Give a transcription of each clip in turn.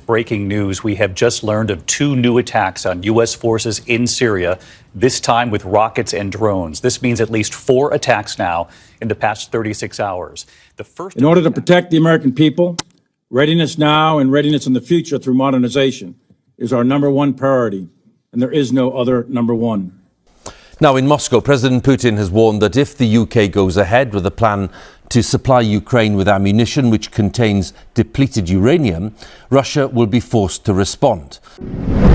breaking news. We have just learned of 2 new attacks on U.S. forces in Syria, this time with rockets and drones. This means at least 4 attacks now in the past 36 hours. The first in order to protect the American people, readiness now and readiness in the future through modernization is our number one priority, and there is no other number one. Now, in Moscow, President Putin has warned that if the UK goes ahead with a plan to supply Ukraine with ammunition which contains depleted uranium, Russia will be forced to respond.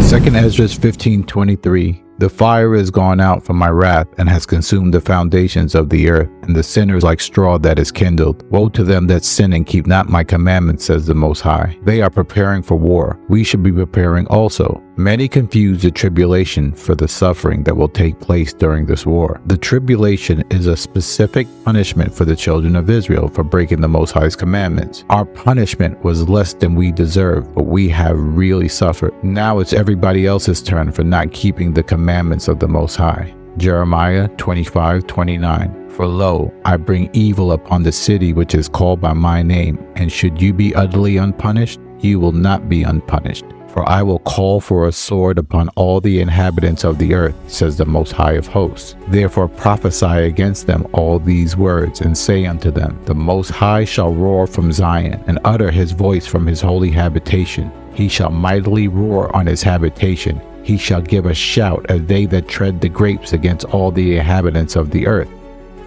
2 Ezra 15:23. The fire is gone out from my wrath and has consumed the foundations of the earth, and the sinners like straw that is kindled. Woe to them that sin and keep not my commandments, says the Most High. They are preparing for war. We should be preparing also. Many confuse the tribulation for the suffering that will take place during this war. The tribulation is a specific punishment for the children of Israel for breaking the Most High's commandments. Our punishment was less than we deserved, but we have really suffered. Now it's everybody else's turn for not keeping the commandments of the Most High. Jeremiah 25:29. For lo, I bring evil upon the city which is called by my name, and should you be utterly unpunished, you will not be unpunished. For I will call for a sword upon all the inhabitants of the earth, says the Most High of hosts. Therefore prophesy against them all these words, and say unto them, the Most High shall roar from Zion, and utter his voice from his holy habitation. He shall mightily roar on his habitation. He shall give a shout as they that tread the grapes against all the inhabitants of the earth.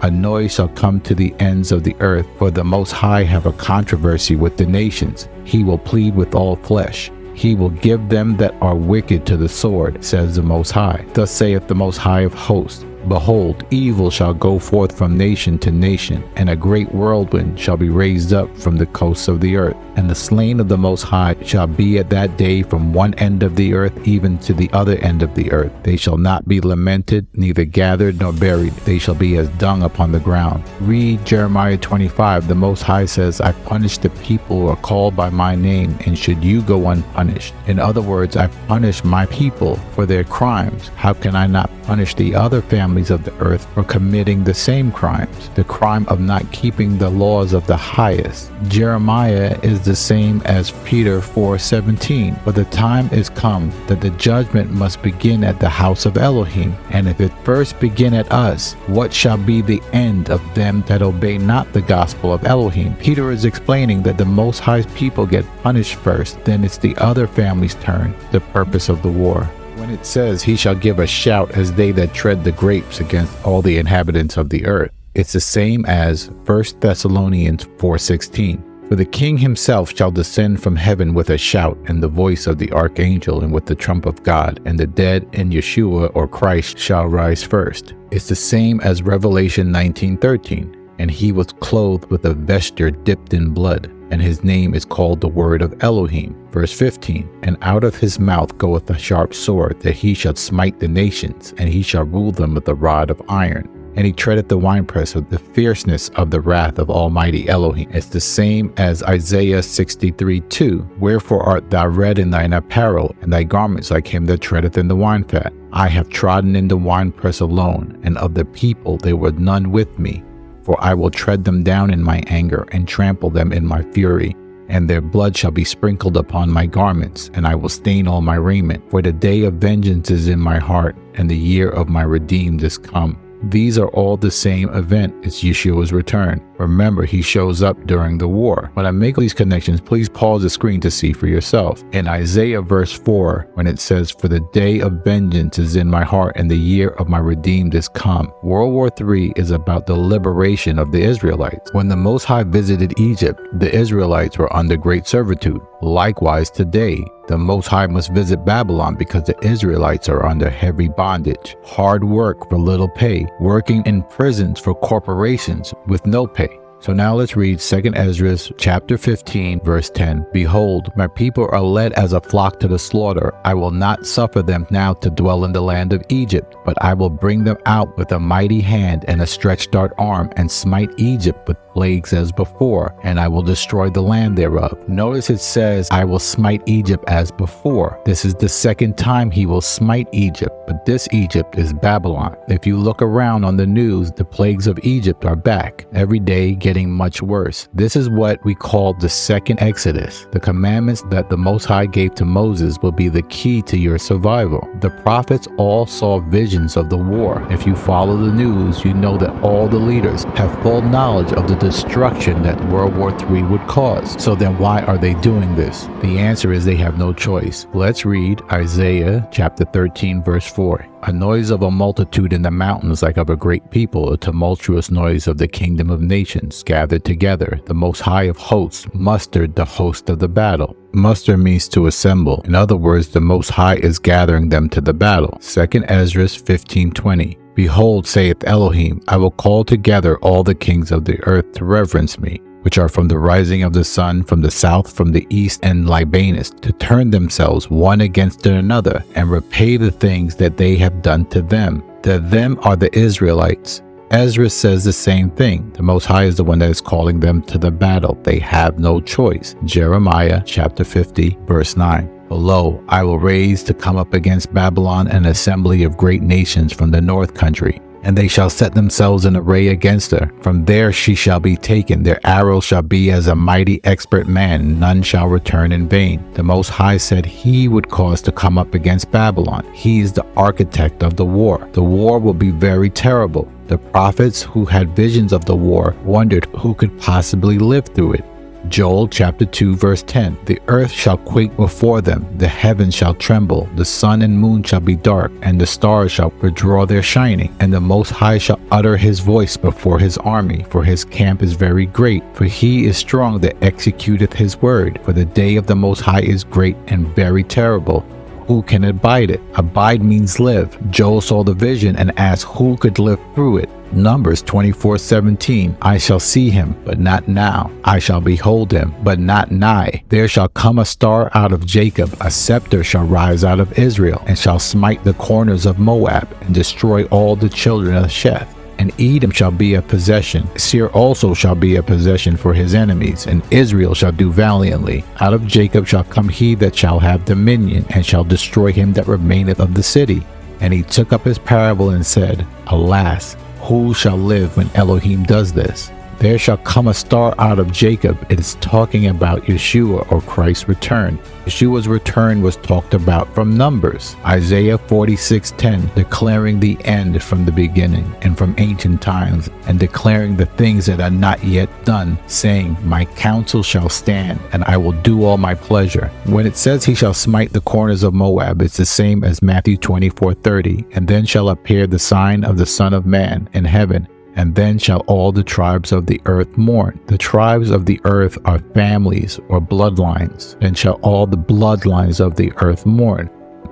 A noise shall come to the ends of the earth, for the Most High have a controversy with the nations. He will plead with all flesh. He will give them that are wicked to the sword, says the Most High. Thus saith the Most High of hosts, behold, evil shall go forth from nation to nation, and a great whirlwind shall be raised up from the coasts of the earth. And the slain of the Most High shall be at that day from one end of the earth even to the other end of the earth. They shall not be lamented, neither gathered nor buried. They shall be as dung upon the ground. Read Jeremiah 25. The Most High says, I punish the people who are called by my name, and should you go unpunished? In other words, I punish my people for their crimes. How can I not punish the other families of the earth for committing the same crimes? The crime of not keeping the laws of the highest. Jeremiah is the same as Peter 4:17. For the time is come that the judgment must begin at the house of Elohim. And if it first begin at us, what shall be the end of them that obey not the gospel of Elohim? Peter is explaining that the Most High's people get punished first, then it's the other family's turn, the purpose of the war. When it says he shall give a shout as they that tread the grapes against all the inhabitants of the earth, it's the same as 1 Thessalonians 4:16. For the king himself shall descend from heaven with a shout, and the voice of the archangel, and with the trump of God, and the dead in Yeshua or Christ shall rise first. It's the same as Revelation 19:13. And he was clothed with a vesture dipped in blood, and his name is called the Word of Elohim. Verse 15. And out of his mouth goeth a sharp sword, that he shall smite the nations, and he shall rule them with a rod of iron. And he treadeth the winepress of the fierceness of the wrath of Almighty Elohim. It's the same as Isaiah 63:2. Wherefore art thou red in thine apparel, and thy garments like him that treadeth in the winefat? I have trodden in the winepress alone, and of the people there were none with me. For I will tread them down in my anger, and trample them in my fury. And their blood shall be sprinkled upon my garments, and I will stain all my raiment. For the day of vengeance is in my heart, and the year of my redeemed is come. These are all the same event. It's Yeshua's return. Remember, he shows up during the war. When I make these connections, please pause the screen to see for yourself. In Isaiah verse 4, when it says, for the day of vengeance is in my heart, and the year of my redeemed is come. World War III is about the liberation of the Israelites. When the Most High visited Egypt, the Israelites were under great servitude. Likewise today, the Most High must visit Babylon because the Israelites are under heavy bondage. Hard work for little pay, working in prisons for corporations with no pay. So now let's read 2 Ezra chapter 15 verse 10. Behold, my people are led as a flock to the slaughter. I will not suffer them now to dwell in the land of Egypt, but I will bring them out with a mighty hand and a stretched out arm, and smite Egypt with plagues as before, and I will destroy the land thereof. Notice it says, I will smite Egypt as before. This is the second time he will smite Egypt, but this Egypt is Babylon. If you look around on the news, the plagues of Egypt are back. Every day getting much worse. This is what we call the second Exodus. The commandments that the Most High gave to Moses will be the key to your survival. The prophets all saw visions of the war. If you follow the news, you know that all the leaders have full knowledge of the destruction that World War III would cause. So then why are they doing this? The answer is they have no choice. Let's read Isaiah chapter 13 verse 4. A noise of a multitude in the mountains like of a great people, a tumultuous noise of the kingdom of nations gathered together. The Most High of hosts mustered the host of the battle. Muster means to assemble. In other words, the Most High is gathering them to the battle. 2 Ezra 15:20. Behold, saith Elohim, I will call together all the kings of the earth to reverence me, which are from the rising of the sun, from the south, from the east, and Libanus, to turn themselves one against another, and repay the things that they have done to them. The them are the Israelites. Ezra says the same thing. The Most High is the one that is calling them to the battle. They have no choice. Jeremiah chapter 50, verse 9. Lo, I will raise to come up against Babylon an assembly of great nations from the north country, and they shall set themselves in array against her. From there she shall be taken. Their arrows shall be as a mighty expert man. None shall return in vain. The Most High said he would cause to come up against Babylon. He is the architect of the war. The war will be very terrible. The prophets who had visions of the war wondered who could possibly live through it. Joel chapter 2 verse 10. The earth shall quake before them, the heavens shall tremble, the sun and moon shall be dark, and the stars shall withdraw their shining. And the Most High shall utter his voice before his army, for his camp is very great. For he is strong that executeth his word. For the day of the Most High is great and very terrible. Who can abide it? Abide means live. Joel saw the vision and asked who could live through it. Numbers 24:17. I shall see him, but not now. I shall behold him, but not nigh. There shall come a star out of Jacob, a scepter shall rise out of Israel, and shall smite the corners of Moab, and destroy all the children of Sheth. And Edom shall be a possession. Seir also shall be a possession for his enemies, and Israel shall do valiantly. Out of Jacob shall come he that shall have dominion, and shall destroy him that remaineth of the city. And he took up his parable and said, Alas, who shall live when Elohim does this? There shall come a star out of Jacob. It is talking about Yeshua, or Christ's return. Yeshua's return was talked about from Numbers. Isaiah 46:10, declaring the end from the beginning and from ancient times, and declaring the things that are not yet done, saying, My counsel shall stand, and I will do all my pleasure. When it says he shall smite the corners of Moab, it's the same as Matthew 24:30, and then shall appear the sign of the Son of Man in heaven. And then shall all the tribes of the earth mourn. The tribes of the earth are families or bloodlines. Then shall all the bloodlines of the earth mourn.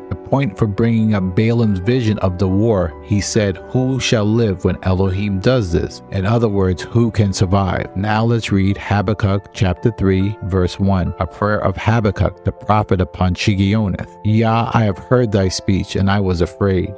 The point for bringing up Balaam's vision of the war, he said, who shall live when Elohim does this? In other words, who can survive? Now let's read Habakkuk chapter 3 verse 1, a prayer of Habakkuk the prophet upon Shigionoth. Yah, I have heard thy speech, and I was afraid.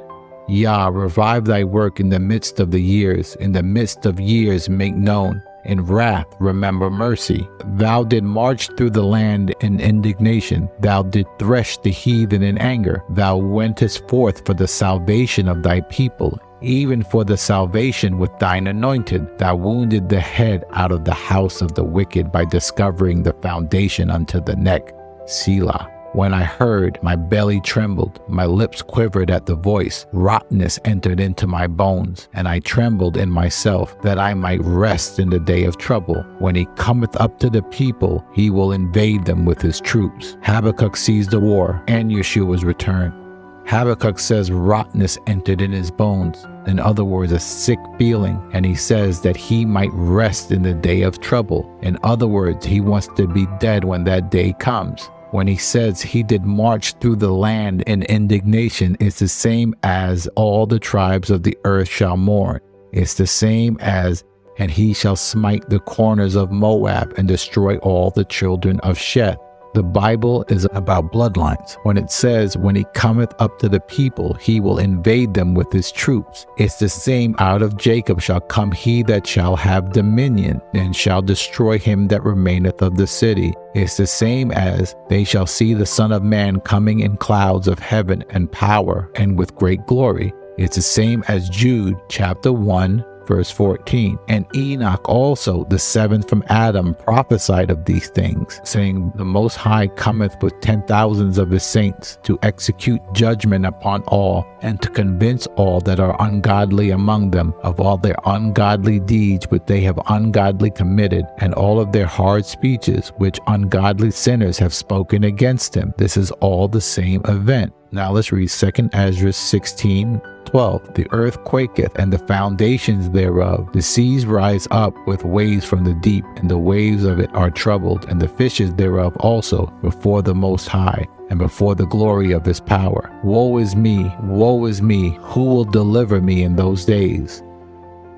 Yah, revive thy work in the midst of the years. In the midst of years make known. In wrath remember mercy. Thou did march through the land in indignation. Thou did thresh the heathen in anger. Thou wentest forth for the salvation of thy people, even for the salvation with thine anointed. Thou wounded the head out of the house of the wicked by discovering the foundation unto the neck. Selah. When I heard, my belly trembled, my lips quivered at the voice. Rottenness entered into my bones, and I trembled in myself, that I might rest in the day of trouble. When he cometh up to the people, he will invade them with his troops. Habakkuk sees the war and Yeshua's return. Habakkuk says rottenness entered in his bones. In other words, a sick feeling, and he says that he might rest in the day of trouble. In other words, he wants to be dead when that day comes. When he says he did march through the land in indignation, it's the same as all the tribes of the earth shall mourn. It's the same as, and he shall smite the corners of Moab and destroy all the children of Sheth. The Bible is about bloodlines. When it says, when he cometh up to the people, he will invade them with his troops. It's the same, out of Jacob shall come he that shall have dominion, and shall destroy him that remaineth of the city. It's the same as, they shall see the Son of Man coming in clouds of heaven and power and with great glory. It's the same as Jude chapter 1 verse 14. And Enoch also, the seventh from Adam, prophesied of these things, saying, The Most High cometh with 10,000s of his saints, to execute judgment upon all, and to convince all that are ungodly among them of all their ungodly deeds which they have ungodly committed, and all of their hard speeches which ungodly sinners have spoken against him. This is all the same event. Now let's read 2 Ezra 16:12. The earth quaketh, and the foundations thereof. The seas rise up with waves from the deep, and the waves of it are troubled, and the fishes thereof also, before the Most High, and before the glory of his power. Woe is me, who will deliver me in those days?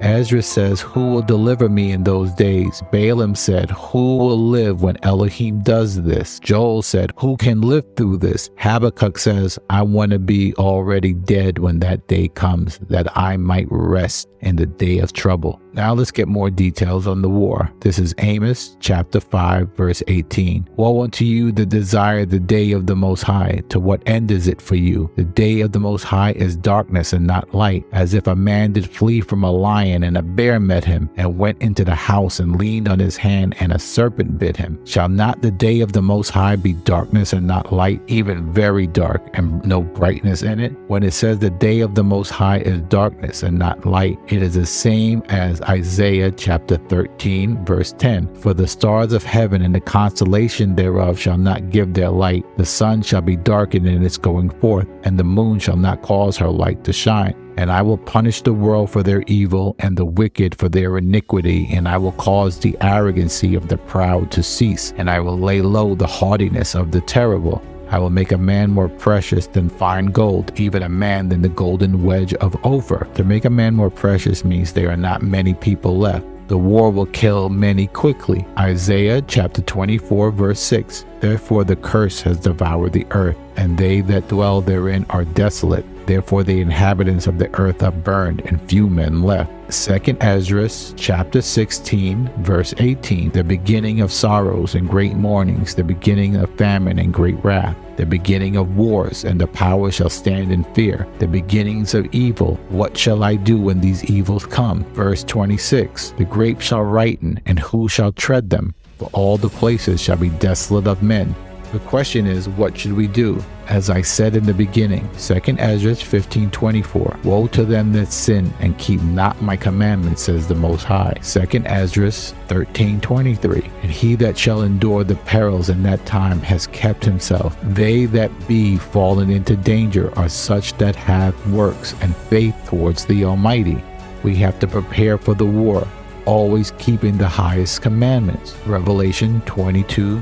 Ezra says, who will deliver me in those days? Balaam said, who will live when Elohim does this? Joel said, who can live through this? Habakkuk says, I want to be already dead when that day comes, that I might rest in the day of trouble. Now let's get more details on the war. This is Amos chapter 5 verse 18. Woe unto you that desire the day of the Most High. To what end is it for you? The day of the Most High is darkness and not light, as if a man did flee from a lion, and a bear met him, and went into the house and leaned on his hand, and a serpent bit him. Shall not the day of the Most High be darkness and not light, even very dark, and no brightness in it? When it says the day of the Most High is darkness and not light, it is the same as Isaiah chapter 13 verse 10. For the stars of heaven and the constellation thereof shall not give their light. The sun shall be darkened in its going forth, and the moon shall not cause her light to shine. And I will punish the world for their evil, and the wicked for their iniquity, and I will cause the arrogancy of the proud to cease, and I will lay low the haughtiness of the terrible. I will make a man more precious than fine gold, even a man than the golden wedge of Ophir. To make a man more precious means there are not many people left. The war will kill many quickly. Isaiah chapter 24 verse 6. Therefore the curse has devoured the earth, and they that dwell therein are desolate. Therefore the inhabitants of the earth are burned, and few men left. 2 Ezra chapter 16 verse 18. The beginning of sorrows and great mournings, the beginning of famine and great wrath, the beginning of wars, and the power shall stand in fear, the beginnings of evil. What shall I do when these evils come? Verse 26. The grapes shall ripen, and who shall tread them? For all the places shall be desolate of men. The question is, what should we do? As I said in the beginning, 2 Ezra 15:24. Woe to them that sin and keep not my commandments, says the Most High. 2 Ezra 13:23. And he that shall endure the perils in that time has kept himself. They that be fallen into danger are such that have works and faith towards the Almighty. We have to prepare for the war, always keeping the highest commandments. Revelation 22:12.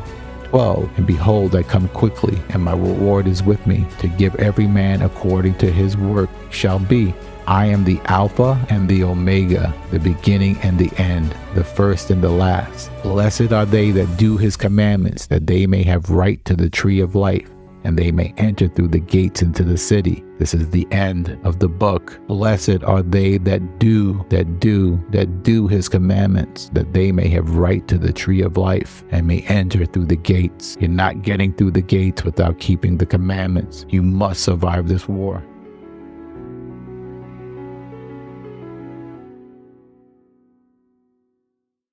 And behold, I come quickly, and my reward is with me, to give every man according to his work shall be. I am the Alpha and the Omega, the beginning and the end, the first and the last. Blessed are they that do his commandments, that they may have right to the tree of life, and they may enter through the gates into the city. This is the end of the book. Blessed are they that do his commandments, that they may have right to the tree of life, and may enter through the gates. You're not getting through the gates without keeping the commandments. You must survive this war.